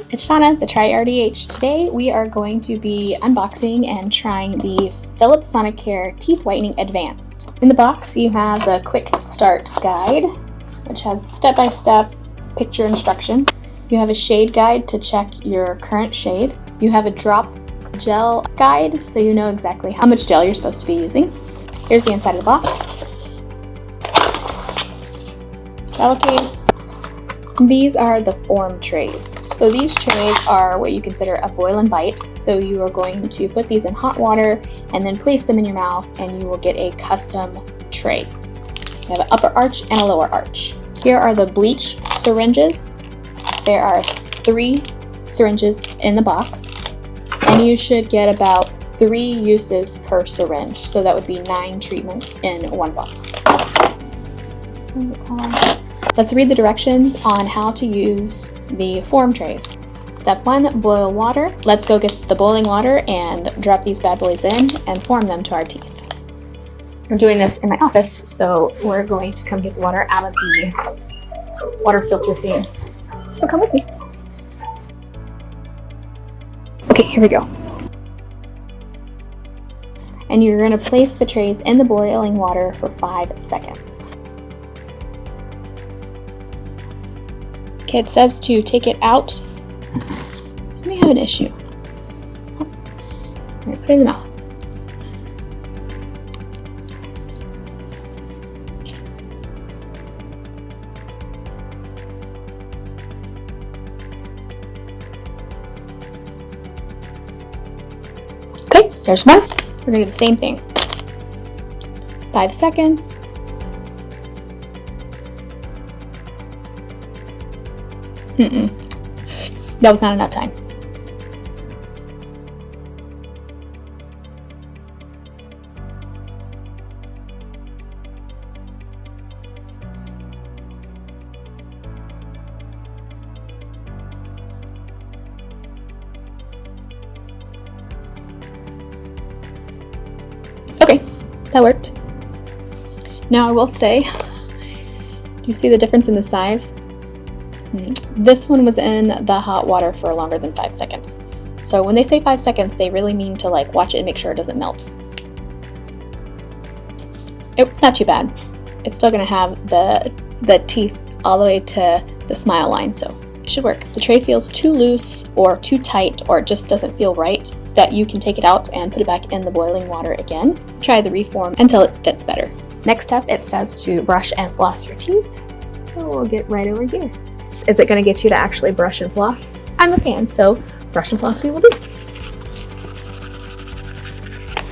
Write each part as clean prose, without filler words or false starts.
It's Shauna, the Tri-RDH. Today we are going to be unboxing and trying the Philips Sonicare Teeth Whitening Advanced. In the box you have the quick start guide, which has step-by-step picture instructions. You have a shade guide to check your current shade. You have a drop gel guide so you know exactly how much gel you're supposed to be using. Here's the inside of the box. Travel case. These are the form trays. So these trays are what you consider a boil and bite. So you are going to put these in hot water and then place them in your mouth and you will get a custom tray. You have an upper arch and a lower arch. Here are the bleach syringes. There are 3 syringes in the box and you should get about 3 uses per syringe. So that would be 9 treatments in one box. Let's read the directions on how to use the form trays. Step 1, boil water. Let's go get the boiling water and drop these bad boys in and form them to our teeth. I'm doing this in my office, so we're going to come get the water out of the water filter thing. So come with me. Okay, here we go. And you're going to place the trays in the boiling water for 5 seconds. Okay, it says to take it out. I may have an issue. I'm going to put it in the mouth. Okay, there's one. We're going to do the same thing. 5 seconds. That was not enough time. Okay, that worked. Now I will say, do you see the difference in the size? This one was in the hot water for longer than 5 seconds. So when they say 5 seconds, they really mean to watch it and make sure it doesn't melt. It's not too bad. It's still going to have the teeth all the way to the smile line, so it should work. If the tray feels too loose or too tight or it just doesn't feel right, that you can take it out and put it back in the boiling water again. Try the reform until it fits better. Next up, it says to brush and floss your teeth. So we'll get right over here. Is it going to get you to actually brush and floss? I'm a fan, so brush and floss we will do.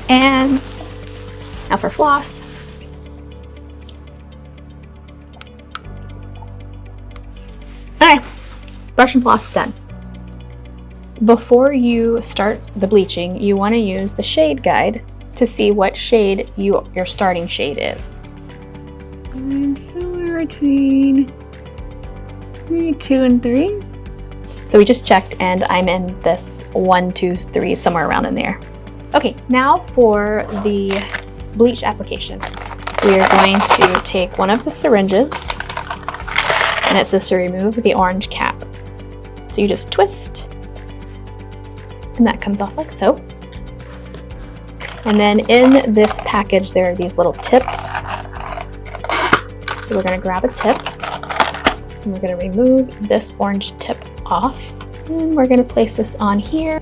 And now for floss. Alright, brush and floss done. Before you start the bleaching, you want to use the shade guide to see what shade your starting shade is. I'm somewhere between 2 and 3. So we just checked and I'm in this 1, 2, 3, somewhere around in there. Okay, now for the bleach application. We are going to take one of the syringes and it says to remove the orange cap. So you just twist and that comes off like so. And then in this package there are these little tips. So we're going to grab a tip. And we're going to remove this orange tip off and we're going to place this on here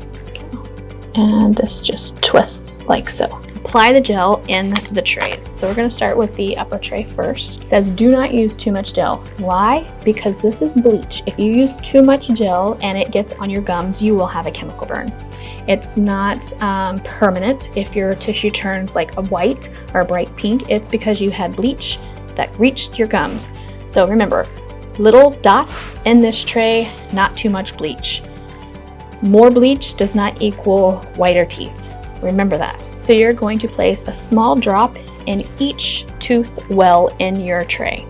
and this just twists like so. Apply the gel in the trays. So we're going to start with the upper tray first. It says do not use too much gel. Why? Because this is bleach. If you use too much gel and it gets on your gums, you will have a chemical burn. It's not permanent. If your tissue turns like a white or a bright pink, it's because you had bleach that reached your gums. So remember, little dots in this tray, not too much bleach. More bleach does not equal whiter teeth. Remember that. So you're going to place a small drop in each tooth well in your tray.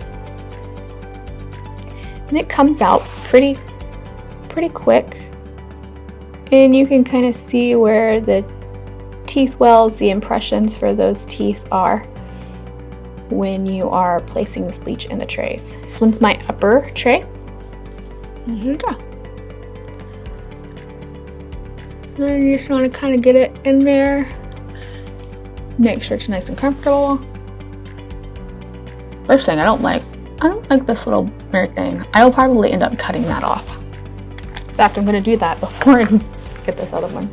And it comes out pretty quick. And you can kind of see where the teeth wells, the impressions for those teeth are when you are placing this bleach in the trays. This one's my upper tray. And here we go. And you just want to kind of get it in there. Make sure it's nice and comfortable. First thing I don't like this little weird thing. I will probably end up cutting that off. In fact, I'm going to do that before I get this other one.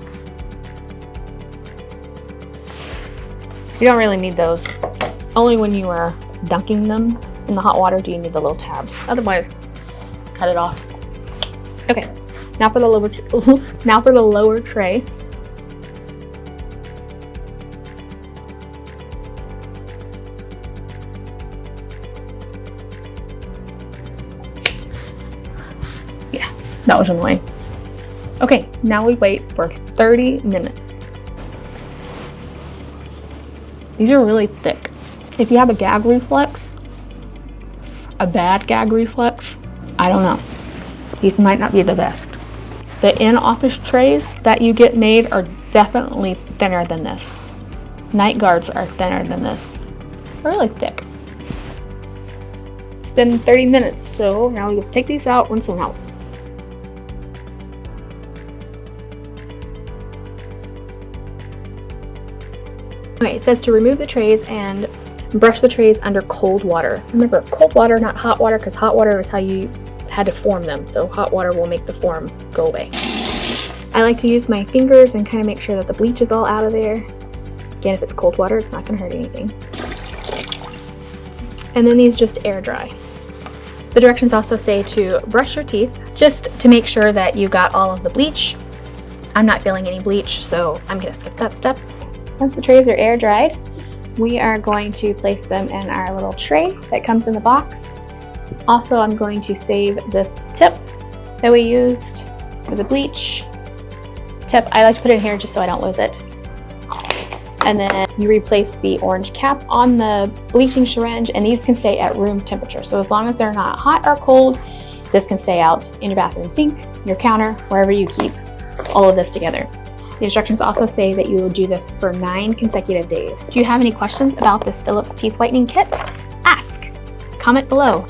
You don't really need those. Only when you are dunking them in the hot water do you need the little tabs. Otherwise, cut it off. Okay, now for the lower tray. Yeah, that was annoying. Okay, now we wait for 30 minutes. These are really thick. If you have a gag reflex, a bad gag reflex, I don't know. These might not be the best. The in-office trays that you get made are definitely thinner than this. Night guards are thinner than this. They're really thick. It's been 30 minutes, so now we take these out, rinse them out. Okay, it says to remove the trays and brush the trays under cold water. Remember, cold water, not hot water, because hot water is how you had to form them, so hot water will make the form go away. I like to use my fingers and kind of make sure that the bleach is all out of there. Again, if it's cold water, it's not going to hurt anything. And then these just air dry. The directions also say to brush your teeth, just to make sure that you got all of the bleach. I'm not feeling any bleach, so I'm going to skip that step. Once the trays are air dried, we are going to place them in our little tray that comes in the box. Also, I'm going to save this tip that we used for the bleach tip. I like to put it in here just so I don't lose it. And then you replace the orange cap on the bleaching syringe, and these can stay at room temperature. So as long as they're not hot or cold, this can stay out in your bathroom sink, your counter, wherever you keep all of this together. The instructions also say that you will do this for 9 consecutive days. Do you have any questions about this Philips teeth whitening kit? Ask! Comment below.